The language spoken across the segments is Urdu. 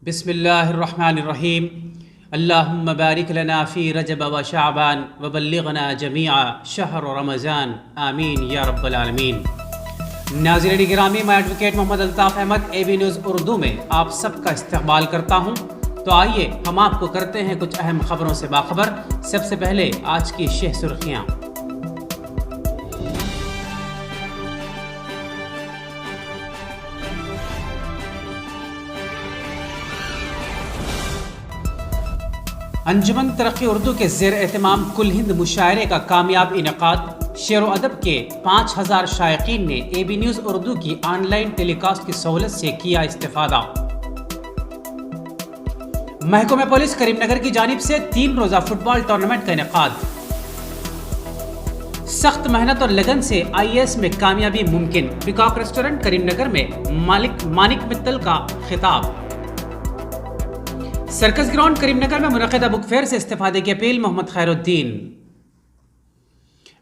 بسم اللہ الرحمن الرحیم اللہم بارک لنا فی رجب و شعبان وبلغنا جمیعا شہر رمضان آمین یا رب العالمین۔ ناظرین گرامی، میں advocate Muhammad Altaf Ahmed A B news Urdu میں آپ سب کا استقبال کرتا ہوں۔ تو آئیے ہم آپ کو کرتے ہیں کچھ اہم خبروں سے باخبر۔ سب سے پہلے آج کی شہ سرخیاں۔ انجمن ترقی اردو کے زیر اہتمام کل ہند مشاعرے کا کامیاب انعقاد۔ شعر و ادب کے 5000 شائقین نے اے بی نیوز اردو کی آن لائن ٹیلی کاسٹ کی سہولت سے کیا استفادہ۔ محکمہ پولیس کریم نگر کی جانب سے 3 روزہ فٹ بال ٹورنامنٹ کا انعقاد۔ سخت محنت اور لگن سے IAS میں کامیابی ممکن، پیکاک ریسٹورنٹ کریم نگر میں مانک متل کا خطاب۔ سرکس گراؤنڈ کریم نگر میں منعقدہ بک فیئر سے استفادے کی اپیل، محمد خیر الدین۔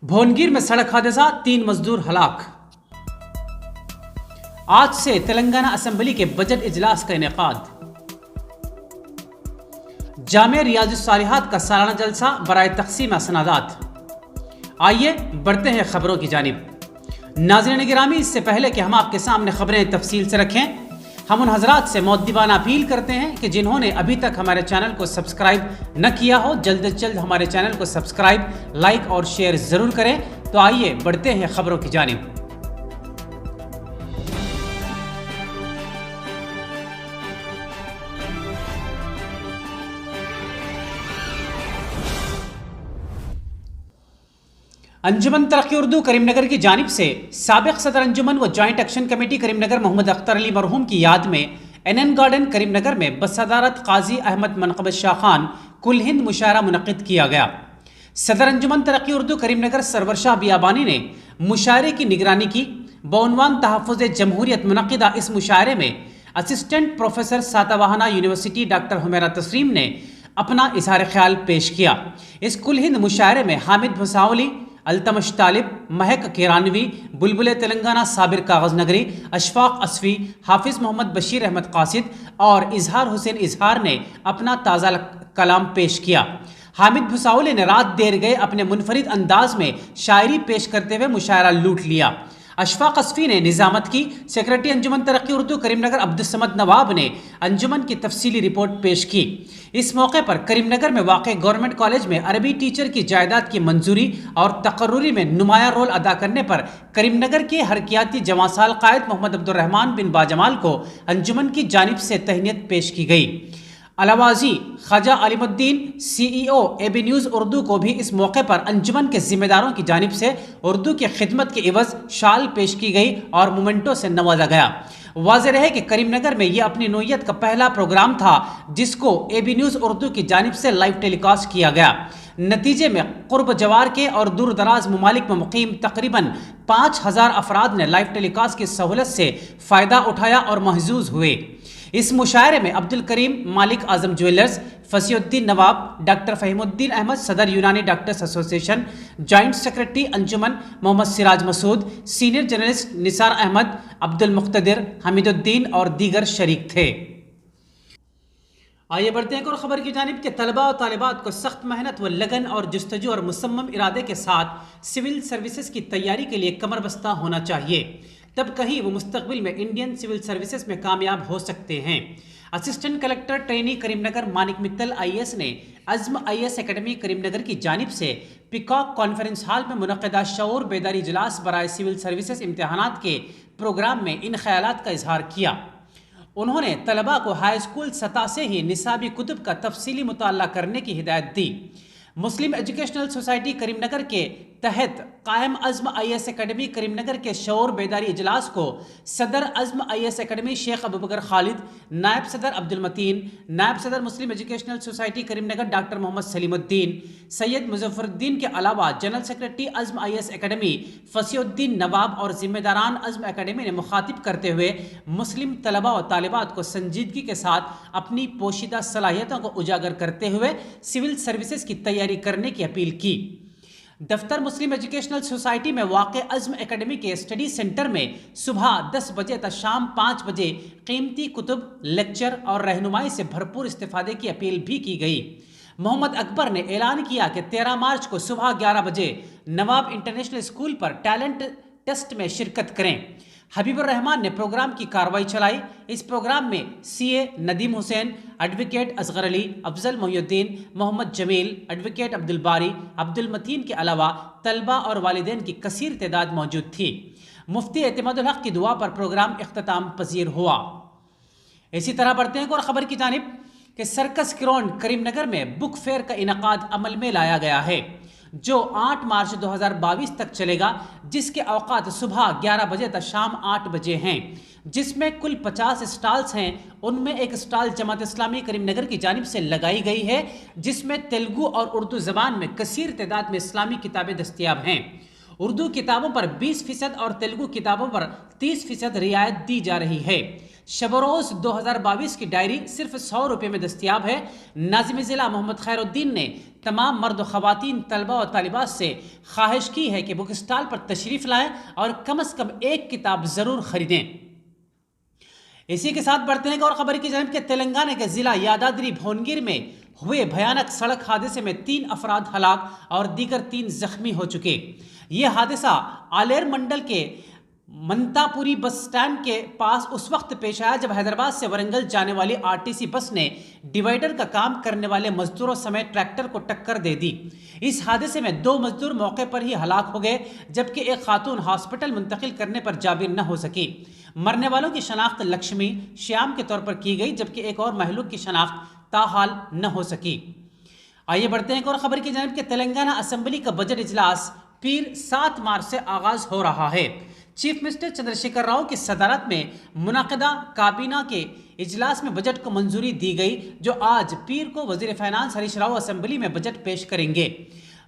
بھونگیر میں سڑک حادثہ، 3 مزدور ہلاک۔ آج سے تلنگانہ اسمبلی کے بجٹ اجلاس کا انعقاد۔ جامع ریاض الصالحات کا سالانہ جلسہ برائے تقسیم اسنادات۔ آئیے بڑھتے ہیں خبروں کی جانب۔ ناظرین گرامی، اس سے پہلے کہ ہم آپ کے سامنے خبریں تفصیل سے رکھیں، ہم ان حضرات سے مؤدبانہ اپیل کرتے ہیں کہ جنہوں نے ابھی تک ہمارے چینل کو سبسکرائب نہ کیا ہو، جلد از جلد ہمارے چینل کو سبسکرائب، لائک اور شیئر ضرور کریں۔ تو آئیے بڑھتے ہیں خبروں کی جانب۔ انجمن ترقی اردو کریم نگر کی جانب سے سابق صدر انجمن و جوائنٹ ایکشن کمیٹی کریم نگر محمد اختر علی مرحوم کی یاد میں NN گارڈن کریم نگر میں بصدارت قاضی احمد منقبت شاہ خان کل ہند مشاعرہ منعقد کیا گیا۔ صدر انجمن ترقی اردو کریم نگر سرور شاہ بیابانی نے مشاعرے کی نگرانی کی۔ بعنوان تحفظ جمہوریت منعقدہ اس مشاعرے میں assistant professor Satavahana university doctor Humaira Tasleem نے اپنا اظہار خیال پیش کیا۔ اس کل ہند مشاعرے میں حامد بھساولی، التمش طالب، مہک کیرانوی، بلبل تلنگانہ صابر کاغذ نگری، اشفاق اسفی، حافظ محمد بشیر احمد قاصد اور اظہار حسین اظہار نے اپنا تازہ کلام پیش کیا۔ حامد بھساولی نے رات دیر گئے اپنے منفرد انداز میں شاعری پیش کرتے ہوئے مشاعرہ لوٹ لیا۔ اشفاق اسفی نے نظامت کی۔ سیکرٹری انجمن ترقی اردو کریم نگر عبدالصمد نواب نے انجمن کی تفصیلی رپورٹ پیش کی۔ اس موقع پر کریم نگر میں واقع گورنمنٹ کالج میں عربی ٹیچر کی جائیداد کی منظوری اور تقرری میں نمایاں رول ادا کرنے پر کریم نگر کے حرکیاتی جواں سال قائد محمد عبدالرحمن بن باجمال کو انجمن کی جانب سے تہنیت پیش کی گئی۔ علاوازی خواجہ Aleemuddin CEO A B news Urdu کو بھی اس موقع پر انجمن کے ذمہ داروں کی جانب سے اردو کی خدمت کے عوض شال پیش کی گئی اور مومنٹو سے نوازا گیا۔ واضح رہے کہ کریم نگر میں یہ اپنی نوعیت کا پہلا پروگرام تھا جس کو اے بی نیوز اردو کی جانب سے لائیو ٹیلی کاسٹ کیا گیا۔ نتیجے میں قرب جوار کے اور دور دراز ممالک میں مقیم تقریباً 5000 افراد نے لائیو ٹیلی کاسٹ کی سہولت سے فائدہ اٹھایا اور محظوظ ہوئے۔ اس مشاعرے میں عبدالکریم مالک اعظم جویلرز، فصیح الدین نواب، ڈاکٹر فہیم الدین احمد صدر یونانی ڈاکٹرز ایسوسی ایشن، جوائنٹ سیکرٹری انجمن محمد سراج مسعود، سینئر جرنلسٹ نثار احمد، عبد المقتدر، حمید الدین اور دیگر شریک تھے۔ آئیے بڑھتے ہیں اور خبر کی جانب کہ طلباء و طالبات کو سخت محنت و لگن اور جستجو اور مصمم ارادے کے ساتھ سول سروسز کی تیاری کے لیے کمر بستہ ہونا چاہیے، تب کہیں وہ مستقبل میں انڈین سول سروسز میں کامیاب ہو سکتے ہیں۔ اسسٹنٹ کلکٹر ٹرینی کریم نگر مانک متل IAS نے عزم IAS اکیڈمی کریم نگر کی جانب سے پیکاک کانفرنس ہال میں منعقدہ شعور بیداری اجلاس برائے سول سروسز امتحانات کے پروگرام میں ان خیالات کا اظہار کیا۔ انہوں نے طلباء کو ہائی اسکول سطح سے ہی نصابی کتب کا تفصیلی مطالعہ کرنے کی ہدایت دی۔ مسلم ایجوکیشنل سوسائٹی کریم نگر کے تحت قائم عزم IAS اکیڈمی کریم نگر کے شعور بیداری اجلاس کو صدر عزم IAS اکیڈمی شیخ ابوبکر خالد، نائب صدر عبد المتین، نائب صدر مسلم ایجوکیشنل سوسائٹی کریم نگر ڈاکٹر محمد سلیم الدین، سید مظفر الدین کے علاوہ جنرل سیکرٹری عزم IAS اکیڈمی فصیح الدین نواب اور ذمہ داران عزم اکیڈمی نے مخاطب کرتے ہوئے مسلم طلباء و طالبات کو سنجیدگی کے ساتھ اپنی پوشیدہ صلاحیتوں کو اجاگر کرتے ہوئے سول سروسز کی تیاری کرنے کی اپیل کی۔ دفتر مسلم ایجوکیشنل سوسائٹی میں واقع عزم اکیڈمی کے اسٹڈی سینٹر میں صبح 10 بجے تا شام 5 بجے قیمتی کتب، لیکچر اور رہنمائی سے بھرپور استفادے کی اپیل بھی کی گئی۔ محمد اکبر نے اعلان کیا کہ 13 مارچ کو صبح 11 بجے نواب انٹرنیشنل اسکول پر ٹیلنٹ ٹیسٹ میں شرکت کریں۔ حبیب الرحمان نے پروگرام کی کارروائی چلائی۔ اس پروگرام میں سی اے ندیم حسین، ایڈوکیٹ اصغر علی، افضل محی الدین، محمد جمیل، ایڈوکیٹ عبدالباری، عبدالمتین کے علاوہ طلبہ اور والدین کی کثیر تعداد موجود تھی۔ مفتی اعتماد الحق کی دعا پر پروگرام اختتام پذیر ہوا۔ اسی طرح بڑھتے ہیں اور خبر کی جانب کہ سرکس گراؤنڈ کریم نگر میں بک فیئر کا انعقاد عمل میں لایا گیا ہے، جو 8 مارچ 2022 تک چلے گا، جس کے اوقات صبح 11 بجے تا شام 8 بجے ہیں، جس میں کل 50 اسٹالز ہیں۔ ان میں ایک اسٹال جماعت اسلامی کریم نگر کی جانب سے لگائی گئی ہے، جس میں تیلگو اور اردو زبان میں کثیر تعداد میں اسلامی کتابیں دستیاب ہیں۔ اردو کتابوں پر 20% اور تیلگو کتابوں پر 30% رعایت دی جا رہی ہے۔ شب و روز 2022 کی ڈائری صرف 100 روپے میں دستیاب ہے۔ ناظم ضلع محمد خیر الدین نے تمام مرد و خواتین، طلبہ اور طالبات سے خواہش کی ہے کہ بک اسٹال پر تشریف لائیں اور کم از کم ایک کتاب ضرور خریدیں۔ اسی کے ساتھ بڑھتے ہیں اور خبر کی جانب کہ تلنگانہ کے ضلع یادادری بھونگیر میں ہوئے بھیانک سڑک حادثے میں 3 افراد ہلاک اور دیگر 3 زخمی ہو چکے۔ یہ حادثہ آلیر منڈل کے منتاپوری بس سٹینڈ کے پاس اس وقت پیش آیا جب حیدرآباد سے ورنگل جانے والی RTC بس نے ڈیوائیڈر کا کام کرنے والے مزدوروں سمیت ٹریکٹر کو ٹکر دے دی۔ اس حادثے میں 2 مزدور موقع پر ہی ہلاک ہو گئے، جبکہ ایک خاتون ہاسپٹل منتقل کرنے پر جابر نہ ہو سکی۔ مرنے والوں کی شناخت لکشمی شیام کے طور پر کی گئی، جبکہ ایک اور مہلوک کی شناخت تاحال نہ ہو سکی۔ آئیے بڑھتے ہیں اور خبر کی جانب کہ تلنگانہ اسمبلی کا بجٹ اجلاس پیر 7 مارچ سے آغاز ہو رہا ہے۔ چیف منسٹر چندرشیکھر راؤ کی صدارت میں منعقدہ کابینہ کے اجلاس میں بجٹ کو منظوری دی گئی، جو آج پیر کو وزیر فائنانس ہریش راؤ اسمبلی میں بجٹ پیش کریں گے۔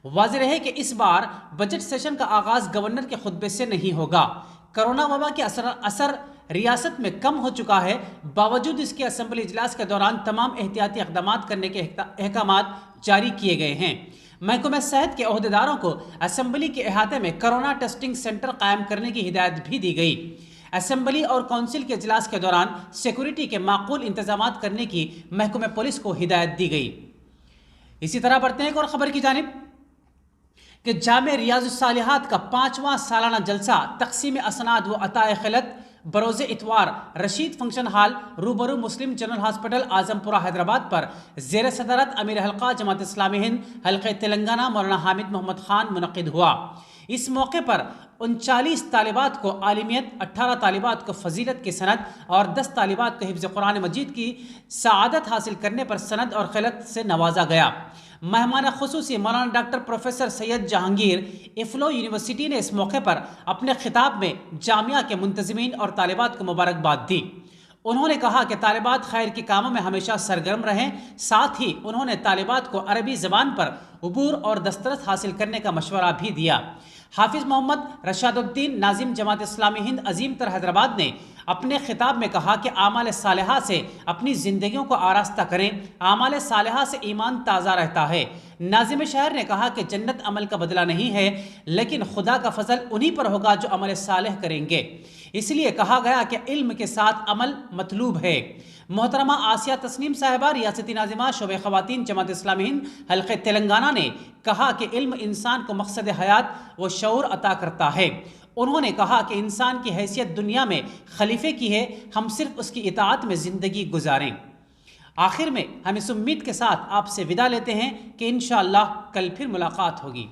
واضح ہے کہ اس بار بجٹ سیشن کا آغاز گورنر کے خطبے سے نہیں ہوگا۔ کرونا وبا کے اثر ریاست میں کم ہو چکا ہے، باوجود اس کے اسمبلی اجلاس کے دوران تمام احتیاطی اقدامات کرنے کے احکامات جاری کیے گئے ہیں۔ محکمہ صحت کے عہدیداروں کو اسمبلی کے احاطے میں کرونا ٹیسٹنگ سینٹر قائم کرنے کی ہدایت بھی دی گئی۔ اسمبلی اور کونسل کے اجلاس کے دوران سیکورٹی کے معقول انتظامات کرنے کی محکمہ پولیس کو ہدایت دی گئی۔ اسی طرح بڑھتے ہیں اور خبر کی جانب کہ جامع ریاض الصالحات کا 5واں سالانہ جلسہ تقسیم اسناد و عطائے خلعت بروز اتوار رشید فنکشن ہال روبرو مسلم جنرل ہاسپٹل اعظم پورہ حیدرآباد پر زیر صدارت امیر حلقہ جماعت اسلامی ہند حلقہ تلنگانہ مولانا حامد محمد خان منعقد ہوا۔ اس موقع پر 39 طالبات کو عالمیت، 18 طالبات کو فضیلت کی سند اور 10 طالبات کو حفظ قرآن مجید کی سعادت حاصل کرنے پر سند اور خلعت سے نوازا گیا۔ مہمان خصوصی مولانا ڈاکٹر پروفیسر سید جہانگیر ایفلو یونیورسٹی نے اس موقع پر اپنے خطاب میں جامعہ کے منتظمین اور طالبات کو مبارکباد دی۔ انہوں نے کہا کہ طالبات خیر کے کاموں میں ہمیشہ سرگرم رہیں، ساتھ ہی انہوں نے طالبات کو عربی زبان پر عبور اور دسترس حاصل کرنے کا مشورہ بھی دیا۔ حافظ محمد رشاد الدین ناظم جماعت اسلامی ہند عظیم تر حیدرآباد نے اپنے خطاب میں کہا کہ اعمال صالحہ سے اپنی زندگیوں کو آراستہ کریں، اعمال صالحہ سے ایمان تازہ رہتا ہے۔ ناظم شہر نے کہا کہ جنت عمل کا بدلہ نہیں ہے، لیکن خدا کا فضل انہی پر ہوگا جو عمل صالح کریں گے، اس لیے کہا گیا کہ علم کے ساتھ عمل مطلوب ہے۔ محترمہ آسیہ تسنیم صاحبہ ریاستی ناظمہ شعبہ خواتین جماعت اسلامی ہند حلقہ تلنگانہ نے کہا کہ علم انسان کو مقصد حیات و شعور عطا کرتا ہے۔ انہوں نے کہا کہ انسان کی حیثیت دنیا میں خلیفے کی ہے، ہم صرف اس کی اطاعت میں زندگی گزاریں۔ آخر میں ہم اس امید کے ساتھ آپ سے وداع لیتے ہیں کہ انشاءاللہ کل پھر ملاقات ہوگی۔